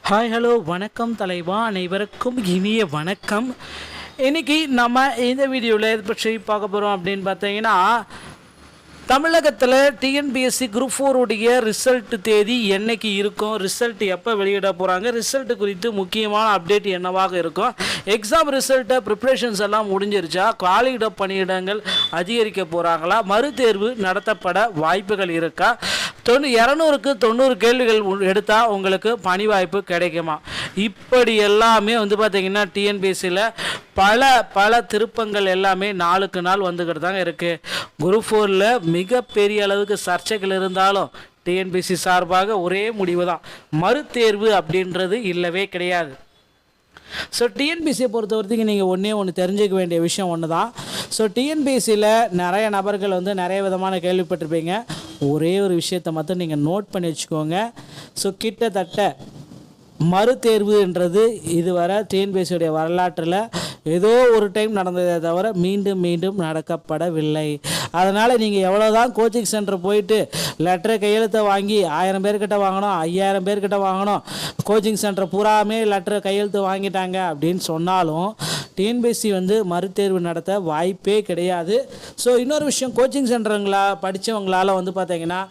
Hi hello வணக்கம் தலைவா, அனைவருக்கும் இனிய வணக்கம். இன்றைக்கி நம்ம இந்த வீடியோவில் எது பற்றி பார்க்க போகிறோம் அப்படின்னு பார்த்தீங்கன்னா, தமிழகத்தில் டிஎன்பிஎஸ்சி குரூப் 4 உடைய ரிசல்ட் தேதி என்னைக்கு இருக்கும், ரிசல்ட் எப்போ வெளியிட போகிறாங்க, ரிசல்ட் குறித்து முக்கியமான அப்டேட் என்னவாக இருக்கும், எக்ஸாம் ரிசல்ட்டை ப்ரிப்ரேஷன்ஸ் எல்லாம் முடிஞ்சிருச்சா, காலியிட பணியிடங்கள் அதிகரிக்க போகிறாங்களா, மறுதேர்வு நடத்தப்பட வாய்ப்புகள் இருக்கா, 200க்கு 90 கேள்விகள் எடுத்தால் உங்களுக்கு பணி வாய்ப்பு கிடைக்குமா, இப்படி எல்லாமே பார்த்திங்கன்னா டிஎன்பிஎஸ்சியில் பல திருப்பங்கள் எல்லாமே நாளுக்கு நாள் வந்துக்கிட்டு தாங்க இருக்குது. குரூப் 4ல் மிகப்பெரிய அளவுக்கு சர்ச்சைகள் இருந்தாலும் டிஎன்பிஎஸ்சி சார்பாக ஒரே முடிவு தான், மறுதேர்வு அப்படின்றது இல்லவே கிடையாது. ஸோ டிஎன்பிஎஸ்சியை பொறுத்த வரைக்கும் நீங்கள் ஒன்று தெரிஞ்சுக்க வேண்டிய விஷயம் ஒன்று தான். ஸோ டிஎன்பிஎஸ்சியில் நிறைய நபர்கள் நிறைய விதமான கேள்விப்பட்டிருப்பீங்க. ஒரே ஒரு விஷயத்தை மட்டும் நீங்கள் நோட் பண்ணி வச்சுக்கோங்க. ஸோ கிட்டத்தட்ட மறுதேர்வுன்றது இதுவரை டிஎன்பிஎஸ்சியுடைய வரலாற்றில் ஏதோ ஒரு டைம் நடந்ததே தவிர மீண்டும் மீண்டும் நடக்கப்படவில்லை. அதனால் நீங்கள் எவ்வளோ தான் கோச்சிங் சென்டர் போயிட்டு லெட்டரை கையெழுத்தை வாங்கி 1000 பேர்கிட்ட வாங்கணும், 5000 பேர்கிட்ட வாங்கணும், கோச்சிங் சென்டர் பூராமே லெட்டரை கையெழுத்து வாங்கிட்டாங்க அப்படின்னு சொன்னாலும் டிஎன்பிஎஸ்சி மறுதேர்வு நடத்த வாய்ப்பே கிடையாது. ஸோ இன்னொரு விஷயம், கோச்சிங் படித்தவங்களால் பார்த்தீங்கன்னா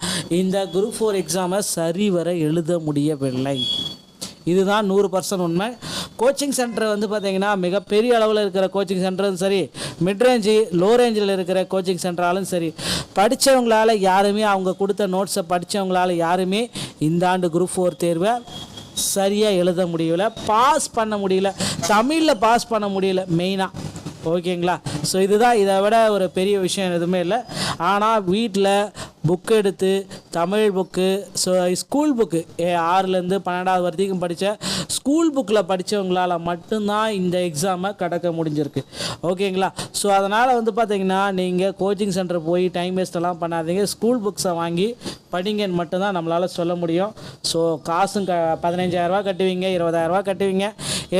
இந்த குரூப் 4 எக்ஸாமை சரிவர எழுத முடியவில்லை. இதுதான் 100% உண்மை. கோச்சிங் சென்டர் பார்த்திங்கன்னா மிகப்பெரிய அளவில் இருக்கிற கோச்சிங் சென்டரும் சரி, மிட்ரேஞ்சு லோ ரேஞ்சில் இருக்கிற கோச்சிங் சென்டராலும் சரி, படித்தவங்களால் யாருமே அவங்க கொடுத்த நோட்ஸை படித்தவங்களால் யாருமே இந்த ஆண்டு குரூப் 4 தேர்வை சரியாக எழுத முடியல, பாஸ் பண்ண முடியல, தமிழில் பாஸ் பண்ண முடியல மெயினாக. ஓகேங்களா? ஸோ இதுதான், இதை விட ஒரு பெரிய விஷயம் எதுவுமே இல்லை. ஆனால் வீட்டில் புக்கு எடுத்து Tamil book, so school book 6லேருந்து 12வது வரைக்கும் படித்த ஸ்கூல் புக்கில் படித்தவங்களால் மட்டும்தான் இந்த எக்ஸாமை கடக்க முடிஞ்சிருக்கு. ஓகேங்களா? ஸோ அதனால் பார்த்திங்கன்னா நீங்கள் கோச்சிங் சென்டர் போய் டைம் வேஸ்ட்டெல்லாம் பண்ணாதீங்க, ஸ்கூல் புக்ஸை வாங்கி படிங்கன்னு மட்டும்தான் நம்மளால் சொல்ல முடியும். ஸோ காசும் 15,000 கட்டுவீங்க, 20,000 கட்டுவீங்க,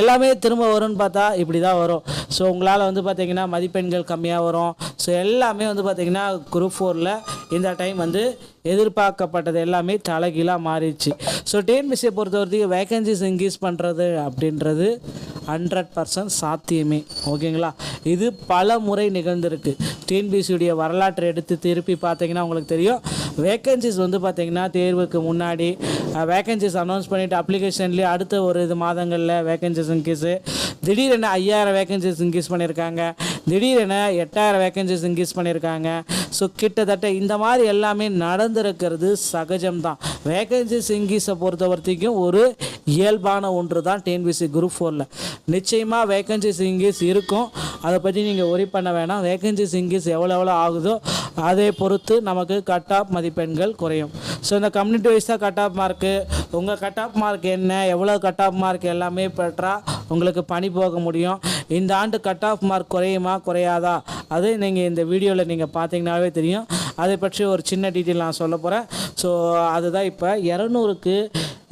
எல்லாமே திரும்ப வரும்னு பார்த்தா இப்படி தான் வரும். ஸோ உங்களால் பார்த்திங்கன்னா மதிப்பெண்கள் கம்மியாக வரும். ஸோ எல்லாமே பார்த்திங்கன்னா குரூப் 4ல் இந்த டைம் எதிர்பார்க்கப்பட்டது எல்லாமே தலைகீழாக மாறிடுச்சு. ஸோ டிஎன்பிஎஸ்சியை பொறுத்த வரைக்கும் வேகன்சிஸ் இன்க்ரீஸ் பண்ணுறது அப்படின்றது 100% சாத்தியமே. ஓகேங்களா? இது பல முறை நிகழ்ந்திருக்கு. டிஎன்பிஎஸ்சியுடைய வரலாற்றை எடுத்து திருப்பி பார்த்தீங்கன்னா உங்களுக்கு தெரியும். வேகன்சிஸ் பார்த்திங்கன்னா தேர்வுக்கு முன்னாடி வேகன்சிஸ் அனௌன்ஸ் பண்ணிவிட்டு அப்ளிகேஷன்லேயே அடுத்த ஒரு மாதங்களில் வேகன்சிஸ் இன்க்ரீஸு, திடீரென 5000 வேகன்சிஸ் இன்க்ரீஸ் பண்ணியிருக்காங்க, திடீரென 8000 வேகன்சிஸ் இன்க்ரீஸ் பண்ணியிருக்காங்க. ஸோ கிட்டத்தட்ட இந்த மாதிரி எல்லாமே நடந்திருக்கிறது சகஜம்தான். வேகன்சிஸ் இன்க்ரீஸை பொறுத்த வரைக்கும் ஒரு இயல்பான ஒன்று தான் டிஎன்பிஎஸ்சி குரூப் 4ல். நிச்சயமாக வேகன்சிஸ் இன்க்ரீஸ் இருக்கும், அதை பற்றி நீங்கள் ஒரி பண்ண வேணாம். வேகன்சிஸ் இன்க்ரீஸ் எவ்வளோ ஆகுதோ அதை பொறுத்து நமக்கு கட் ஆஃப் மதிப்பெண்கள் குறையும். ஸோ இந்த கம்யூனிட்டி வைஸாக கட் ஆஃப் மார்க்கு, உங்கள் கட் ஆஃப் மார்க் என்ன, எவ்வளோ கட் ஆஃப் மார்க் எல்லாமே பெற்றால் உங்களுக்கு பணி போக முடியும். இந்த ஆண்டு கட் ஆஃப் மார்க் குறையுமா குறையாதா, அது நீங்கள் இந்த வீடியோவில் நீங்கள் பார்த்தீங்கன்னாவே தெரியும். அதை பற்றி ஒரு சின்ன டீட்டெயில் நான் சொல்ல போகிறேன். ஸோ அதுதான் இப்போ 200க்கு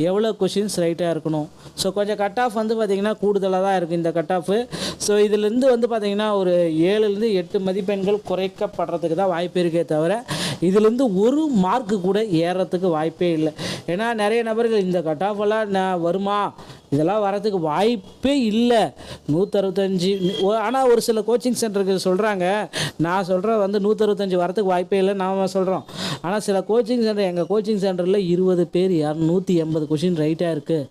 எவ்வளோ கொஷின்ஸ் ரைட்டாக இருக்கணும். ஸோ கொஞ்சம் கட் ஆஃப் பார்த்திங்கன்னா கூடுதலாக தான் இருக்குது இந்த கட் ஆஃபு. ஸோ இதிலேருந்து பார்த்திங்கன்னா ஒரு 7லேருந்து 8 மதிப்பெண்கள் குறைக்கப்படுறதுக்கு தான் வாய்ப்பு இருக்கே தவிர இதிலேருந்து ஒரு மார்க்கு கூட ஏறுறதுக்கு வாய்ப்பே இல்லை. ஏன்னா நிறைய நபர்கள் இந்த கட் ஆஃபெல்லாம் வருமா, இதெல்லாம் வரதுக்கு வாய்ப்பே இல்லை, 165. ஆனால் ஒரு சில கோச்சிங் சென்டருக்கு சொல்கிறாங்க, நான் சொல்கிறேன் 165 வரத்துக்கு வாய்ப்பே இல்லை நாம் சொல்கிறோம். ஆனால் சில கோச்சிங் சென்டர், எங்கள் கோச்சிங் சென்டரில் 20 பேர் 180 கொஷின் ரைட்டாக இருக்குது,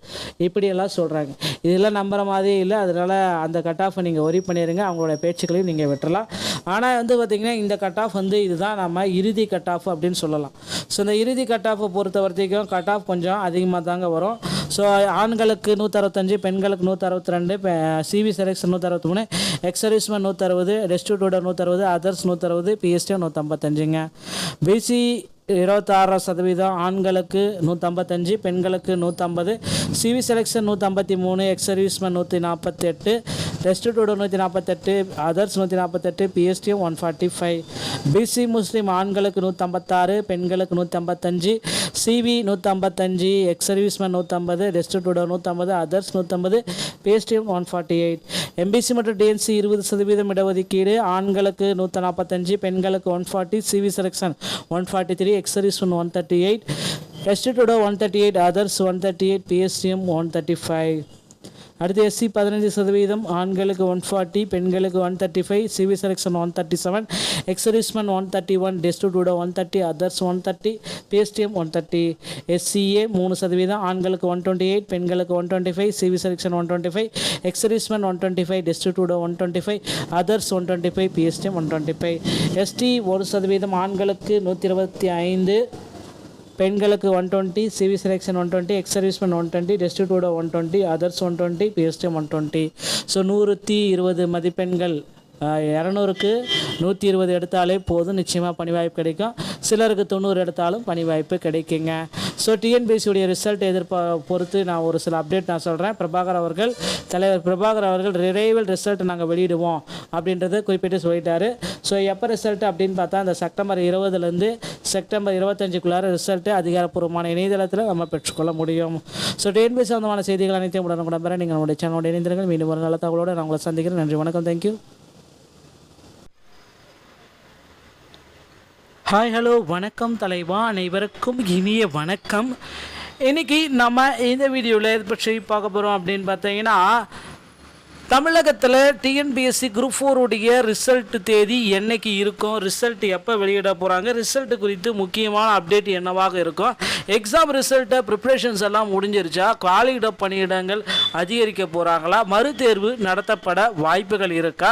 இப்படியெல்லாம் சொல்கிறாங்க. இதெல்லாம் நம்புற மாதிரியே இல்லை. அதனால் அந்த கட் ஆஃபை நீங்கள் ஒரி பண்ணிடுங்க, அவங்களோட பேச்சுக்களையும் நீங்கள் விட்டுறலாம். ஆனால் பார்த்திங்கன்னா இந்த கட் ஆஃப் இதுதான் நம்ம இறுதி கட் ஆஃப் அப்படின்னு சொல்லலாம். ஸோ இந்த இறுதி கட் ஆஃபை பொறுத்த வரைக்கும் கட் ஆஃப் கொஞ்சம் அதிகமாக தாங்க வரும். ஸோ ஆண்களுக்கு 165, பெண்களுக்கு 162, சிவி செலெக்ஷன் 163, எக்ஸ் சர்வீஸ்மேன் 160, ரெஸ்டிடியூட்டர் 160, அதர்ஸ் 160, பிஎஸ்டி 155ங்க. பிசி 26%, ஆண்களுக்கு 155, பெண்களுக்கு 150, சிவி செலெக்ஷன் 153, எக்ஸ் சர்வீஸ்மேன் 148, ரெஸ்டிடியூட்டர் 148, அதர்ஸ் 148, பிஎஸ்டிஎம் 145. பிசி முஸ்லீம் ஆண்களுக்கு 156, பெண்களுக்கு 155, சிவி 155, எக்ஸ் சர்வீஸ்மேன் 150, ரெஸ்டிடியூட்டர் 150, அதர்ஸ் 150, பிஎஸ்டிஎம் 148. எம்பிசி மற்றும் டிஎன்சி 20% இடஒதுக்கீடு, ஆண்களுக்கு 145, பெண்களுக்கு 140, CV selection 143, ex serviceman 138, ST2 138, others 138, PSTM 135. அடுத்து SC 15%, ஆண்களுக்கு 140, பெண்களுக்கு 135, CV selection 137, ex serviceman 131, destitute 130, others 130, PSTM 130. SCA 3%, ஆண்களுக்கு 128, பெண்களுக்கு 125, CV selection 125, ex serviceman 125, destitute 125, others 125, PSTM 125. ST 1%, ஆண்களுக்கு 125, பெண்களுக்கு 120, CV selection 120, ex serviceman 120, destitute 120, others 120, PSTM 120. So 120 மதிப்பெண்கள் 200க்கு 120 எடுத்தாலே போதும், நிச்சயமாக பணி வாய்ப்பு கிடைக்கும். சிலருக்கு 90 எடுத்தாலும் பணி வாய்ப்பு கிடைக்குங்க. ஸோ டிஎன்பிஎஸ்சியுடைய ரிசல்ட் பொறுத்து நான் ஒரு சில அப்டேட் நான் சொல்கிறேன். தலைவர் பிரபாகர் அவர்கள் ரிரைவல் ரிசல்ட் நாங்கள் வெளியிடுவோம் அப்படின்றத குறிப்பிட்டு சொல்லிட்டாரு. ஸோ எப்போ ரிசல்ட் அப்படின்னு பார்த்தா இந்த செப்டம்பர் 20லேருந்து செப்டம்பர் 25க்குள்ளார ரிசல்ட்டு அதிகாரப்பூர்வமான இணையதளத்தில் நம்ம பெற்றுக்கொள்ள முடியும். ஸோ டிஎன்பிஎஸ்சி சம்பந்தமான செய்திகள் அனைத்தையும் உடனுக்குடன் பெற நீங்கள் நம்முடைய சேனலோட இணைந்திருங்கள். மீண்டும் ஒரு நல்ல தகவலோடு நான் உங்களை சந்திக்கிறேன். நன்றி, வணக்கம், தேங்க்யூ. ஹாய், ஹலோ, வணக்கம் தலைவா, அனைவருக்கும் இனிய வணக்கம். இன்றைக்கி நம்ம இந்த வீடியோவில் இதை பற்றி பார்க்க போகிறோம் அப்படின்னு பார்த்தீங்கன்னா, தமிழகத்தில் டிஎன்பிஎஸ்சி குரூப் 4 ரிசல்ட் தேதி என்னைக்கு இருக்கும், ரிசல்ட் எப்போ வெளியிட போகிறாங்க, ரிசல்ட் குறித்து முக்கியமான அப்டேட் என்னவாக இருக்கும், எக்ஸாம் ரிசல்ட்டை ப்ரிப்ரேஷன்ஸ் எல்லாம் முடிஞ்சிருச்சா, காலியிட பணியிடங்கள் அதிகரிக்க போகிறாங்களா, மறுதேர்வு நடத்தப்பட வாய்ப்புகள் இருக்கா,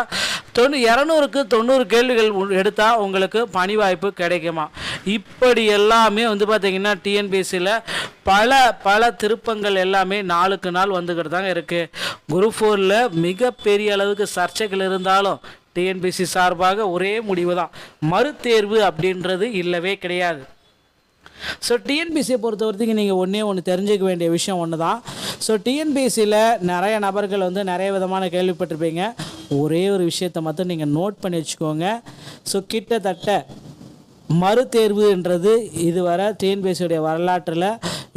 200க்கு 90 கேள்விகள் எடுத்தால் உங்களுக்கு பணி வாய்ப்பு கிடைக்குமா, இப்படி எல்லாமே பார்த்திங்கன்னா டிஎன்பிஎஸ்சியில் பல திருப்பங்கள் எல்லாமே நாளுக்கு நாள் வந்துக்கிட்டு தாங்க இருக்குது. குரூப் 4ல் மிகப்பெரிய அளவுக்கு சர்ச்சைகள் இருந்தாலும் டிஎன்பிஎஸ்சி சார்பாக ஒரே முடிவு தான், மறுதேர்வு அப்படின்றது இல்லவே கிடையாது. ஸோ டிஎன்பிஎஸ்சியை பொறுத்த வரைக்கும் நீங்கள் ஒன்று தெரிஞ்சுக்க வேண்டிய விஷயம் ஒன்று தான். ஸோ டிஎன்பிஎஸ்சியில் நிறைய நபர்கள் நிறைய விதமான கேள்விப்பட்டிருப்பீங்க. ஒரே ஒரு விஷயத்தை மட்டும் நீங்கள் நோட் பண்ணி வச்சுக்கோங்க. ஸோ கிட்டத்தட்ட மறுதேர்வுன்றது இதுவரை டிஎன்பிஎஸ்சியுடைய வரலாற்றில்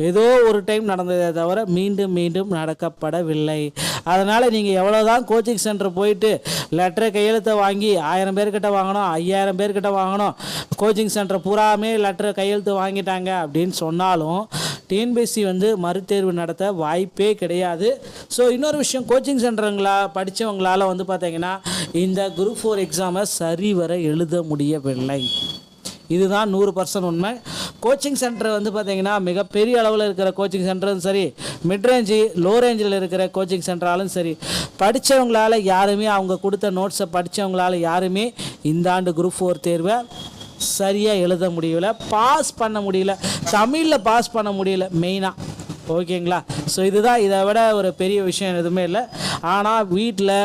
ஏதோ ஒரு டைம் நடந்ததே தவிர மீண்டும் மீண்டும் நடக்கப்படவில்லை. அதனால் நீங்கள் எவ்வளோ தான் கோச்சிங் சென்டர் போயிட்டு லெட்டரை கையெழுத்தை வாங்கி 1000 பேர்கிட்ட வாங்கணும், 5000 பேர்கிட்ட வாங்கணும், கோச்சிங் சென்டர் பூராமே லெட்டரை கையெழுத்து வாங்கிட்டாங்க அப்படின்னு சொன்னாலும் டிஎன்பிஎஸ்சி மறுதேர்வு நடத்த வாய்ப்பே கிடையாது. ஸோ இன்னொரு விஷயம், கோச்சிங் படித்தவங்களால் பார்த்தீங்கன்னா இந்த குரூப் 4 எக்ஸாமை சரிவர எழுத முடியவில்லை. இதுதான் 100% உண்மை. கோச்சிங் சென்டர் பார்த்திங்கன்னா மிகப்பெரிய அளவில் இருக்கிற கோச்சிங் சென்டரும் சரி, மிட்ரேஞ்சு லோ ரேஞ்சில் இருக்கிற கோச்சிங் சென்டராலும் சரி, படித்தவங்களால் யாருமே அவங்க கொடுத்த நோட்ஸை படித்தவங்களால் யாருமே இந்த ஆண்டு குரூப் 4 தேர்வை சரியாக எழுத முடியல, பாஸ் பண்ண முடியல, தமிழில் பாஸ் பண்ண முடியல மெயினாக. ஓகேங்களா? ஸோ இதுதான், இதை விட ஒரு பெரிய விஷயம் எதுவுமே இல்லை. ஆனால் வீட்டில்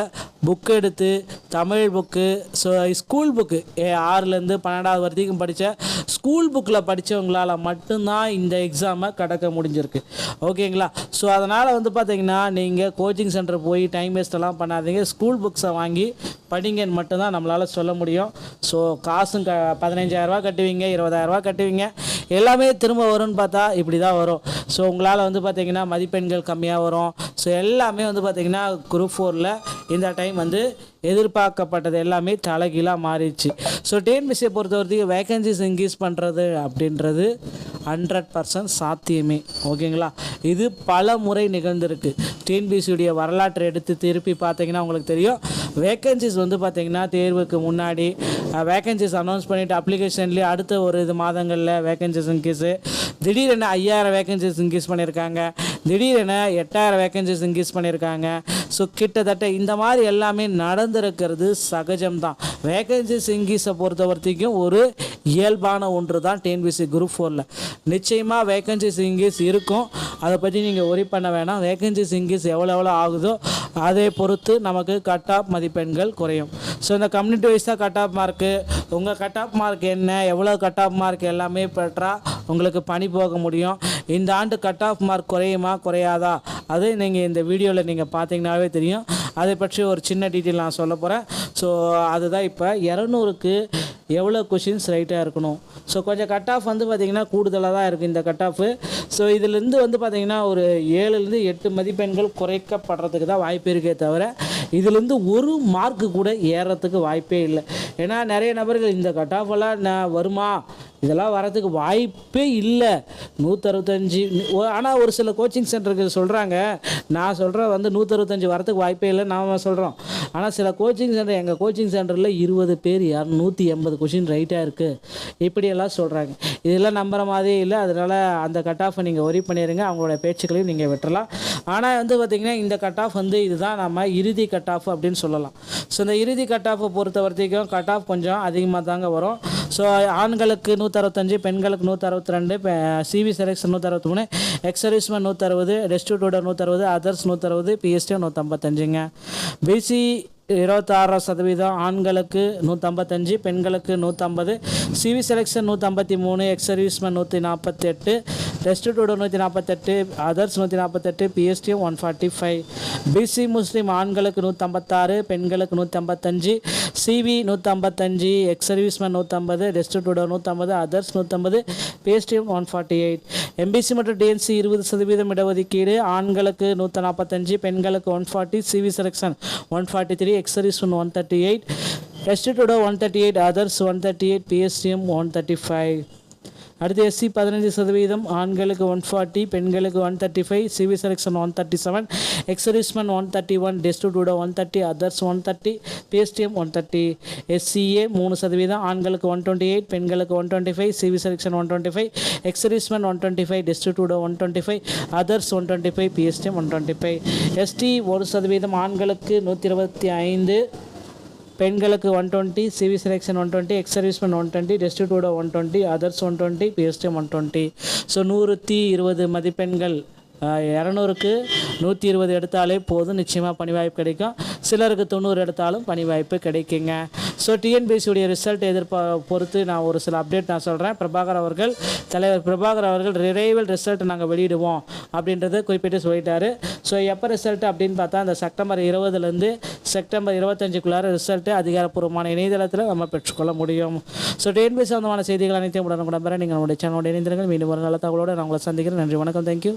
புக்கு எடுத்து Tamil book, so school book 6லேருந்து 12வது வரைக்கும் படித்த ஸ்கூல் புக்கில் படித்தவங்களால் மட்டும்தான் இந்த எக்ஸாமை கடக்க முடிஞ்சிருக்கு. ஓகேங்களா? ஸோ அதனால் பார்த்திங்கன்னா நீங்கள் கோச்சிங் சென்டர் போய் டைம் வேஸ்ட்டெல்லாம் பண்ணாதீங்க, ஸ்கூல் புக்ஸை வாங்கி படிங்கன்னு மட்டும்தான் நம்மளால் சொல்ல முடியும். ஸோ காசும் 15,000 கட்டுவீங்க, 20,000 கட்டுவீங்க, எல்லாமே திரும்ப வரும்னு பார்த்தா இப்படி தான் வரும். ஸோ உங்களால் பார்த்திங்கன்னா மதிப்பெண்கள் கம்மியாக வரும். ஸோ எல்லாமே பார்த்திங்கன்னா குரூப் 4ல் இந்த டைம் எதிர்பார்க்கப்பட்டது எல்லாமே தலைகீழாக மாறிடுச்சு. ஸோ டிஎன்பிஎஸ்சியை பொறுத்த வரைக்கும் வேகன்சிஸ் இன்க்ரீஸ் பண்ணுறது அப்படின்றது 100% சாத்தியமே. ஓகேங்களா? இது பல முறை நிகழ்ந்திருக்கு. டிஎன்பிஎஸ்சியுடைய வரலாற்றை எடுத்து திருப்பி பார்த்தீங்கன்னா உங்களுக்கு தெரியும். வேகன்சிஸ் பார்த்திங்கன்னா தேர்வுக்கு முன்னாடி வேகன்சிஸ் அனௌன்ஸ் பண்ணிவிட்டு அப்ளிகேஷன்லேயே அடுத்த ஒரு மாதங்களில் வேகன்சிஸ் இன்க்ரீஸு, திடீரென 5000 வேகன்சிஸ் இன்க்ரீஸ் பண்ணியிருக்காங்க, திடீரென 8000 வேகன்சிஸ் இன்க்ரீஸ் பண்ணியிருக்காங்க. ஸோ கிட்டத்தட்ட இந்த மாதிரி எல்லாமே நடந்திருக்கிறது சகஜம்தான். வேகன்சிஸ் இன்க்ரீஸை பொறுத்த வரைக்கும் ஒரு இயல்பான ஒன்று தான் டிஎன்பிஎஸ்சி குரூப் 4ல். நிச்சயமாக வேகன்சிஸ் இன்க்ரீஸ் இருக்கும், அதை பற்றி நீங்கள் ஒரி பண்ண வேணாம். வேகன்சிஸ் இன்க்ரீஸ் எவ்வளோ ஆகுதோ அதை பொறுத்து நமக்கு கட் ஆஃப் மதிப்பெண்கள் குறையும். ஸோ இந்த கம்யூனிட்டி வைஸாக கட் ஆஃப் மார்க்கு, உங்கள் கட் ஆஃப் மார்க் என்ன, எவ்வளோ கட் ஆஃப் மார்க் எல்லாமே பெற்றால் உங்களுக்கு பணி போக முடியும். இந்த ஆண்டு கட் ஆஃப் மார்க் குறையுமா குறையாதா அது நீங்கள் இந்த வீடியோவில் நீங்கள் பார்த்தீங்கன்னாவே தெரியும். அதை பற்றி ஒரு சின்ன டீட்டெயில் நான் சொல்ல போகிறேன். ஸோ அதுதான் இப்போ 200க்கு எவ்வளோ கொஷின்ஸ் ரைட்டாக இருக்கணும். ஸோ கொஞ்சம் கட் ஆஃப் பார்த்திங்கன்னா கூடுதலாக தான் இருக்குது இந்த கட் ஆஃபு. ஸோ இதிலேருந்து பார்த்திங்கன்னா ஒரு 7லேருந்து 8 மதிப்பெண்கள் குறைக்கப்படுறதுக்கு தான் வாய்ப்பு இருக்கே தவிர இதிலேருந்து ஒரு மார்க்கு கூட ஏறத்துக்கு வாய்ப்பே இல்லை. ஏன்னா நிறைய நபர்கள் இந்த கட் ஆஃபெல்லாம் வருமா, இதெல்லாம் வரதுக்கு வாய்ப்பே இல்லை. 165. ஆனால் ஒரு சில கோச்சிங் சென்டருக்கு சொல்கிறாங்க, நான் சொல்கிறேன் வந்து 165 வரத்துக்கு வாய்ப்பே இல்லை நாம் சொல்கிறோம். ஆனால் சில கோச்சிங் சென்டர், எங்கள் கோச்சிங் சென்டரில் 20 பேர் 180 கொஷின் ரைட்டாக இருக்குது இப்படியெல்லாம் சொல்கிறாங்க. இதெல்லாம் நம்புகிற மாதிரியே இல்லை. அதனால் அந்த கட் ஆஃபை நீங்கள் ஒரி பண்ணிடுங்க, அவங்களோட பேச்சுக்களையும் நீங்கள் விட்டுறலாம். ஆனால் வந்து பார்த்திங்கன்னா இந்த கட் ஆஃப் வந்து இதுதான் நம்ம இறுதி கட் ஆஃப் அப்படின்னு சொல்லலாம். ஸோ இந்த இறுதி கட் ஆஃபை பொறுத்த வரைக்கும் கட் ஆஃப் கொஞ்சம் அதிகமாக தாங்க வரும். ஸோ ஆண்களுக்கு 165, பெண்களுக்கு 162, சிவி செலெக்ஷன் 163, எக்ஸர்வீஸ்மேன் 160, ரெஸ்டிடியூட்டர் 160, அதர்ஸ் 160, பிஎஸ்டி 155ங்க. பிசி 26%, ஆண்களுக்கு 155, பெண்களுக்கு 150, சிவி செலெக்ஷன் 153, எக்ஸர்வீஸ்மேன் 148, ரெஸ்டிடியூட்டர் 148, அதர்ஸ் 148, பிஎஸ்டி 145. பிசி முஸ்லீம் ஆண்களுக்கு 156, பெண்களுக்கு 155, சிவி 155, எக்ஸர்வீஸ்மேன் 150, ரெஸ்டிடியூட்டர் 150, அதர்ஸ் 150, பிஎஸ்டி 148. எம்பிசி மற்றும் டிஎன்சி 20% இடஒதுக்கீடு, ஆண்களுக்கு 145, பெண்களுக்கு 140, சிவி செலெக்ஷன் 143, எக்ஸர்வீஸ்மேன் 138, ரெஸ்டிடியூட்டர் 138, அதர்ஸ் 138, பிஎஸ்டிஎம் 135. அடுத்து எஸ்சி 15%, ஆண்களுக்கு 140, பெண்களுக்கு 135, CV selection 137, ex serviceman 131, destitute 130, others 130, PSTM 130. SCA 3%, ஆண்களுக்கு 128, பெண்களுக்கு 125, CV selection 125, ex serviceman 125, destitute 125, others 125, PSTM 125. ST 1%, ஆண்களுக்கு 125, பெண்களுக்கு 120, CV selection 120, ex serviceman 120, destitute 120, others 120, PSTM 120. So 120 மதிப்பெண்கள் 200க்கு 120 எடுத்தாலே போதும், நிச்சயமாக பணி வாய்ப்பு கிடைக்கும். சிலருக்கு 90 எடுத்தாலும் பணி வாய்ப்பு கிடைக்குங்க. ஸோ டிஎன்பிஎஸ்சியுடைய ரிசல்ட் பொறுத்து நான் ஒரு சில அப்டேட் நான் சொல்கிறேன். தலைவர் பிரபாகர் அவர்கள் விரைவில் ரிசல்ட் நாங்கள் வெளியிடுவோம் அப்படின்றத குறிப்பிட்டு சொல்லிட்டாரு. ஸோ எப்போ ரிசல்ட் அப்படின்னு பார்த்தா அந்த செப்டம்பர் 20லேருந்து செப்டம்பர் 25க்குள்ளார ரிசல்ட்டு அதிகாரப்பூர்வமான இணையதளத்தில் நம்ம பெற்றுக்கொள்ள முடியும். ஸோ டிஎன்பிஎஸ்சி சம்பந்தமான செய்திகள் அனைத்தையும் உடனுக்குடன் பெற நீங்கள் நம்முடைய சேனலோட இணைந்திருங்கள். மீண்டும் ஒரு நல்ல தகவலோடு நான் உங்களை சந்திக்கிறேன். நன்றி, வணக்கம், தேங்க்யூ.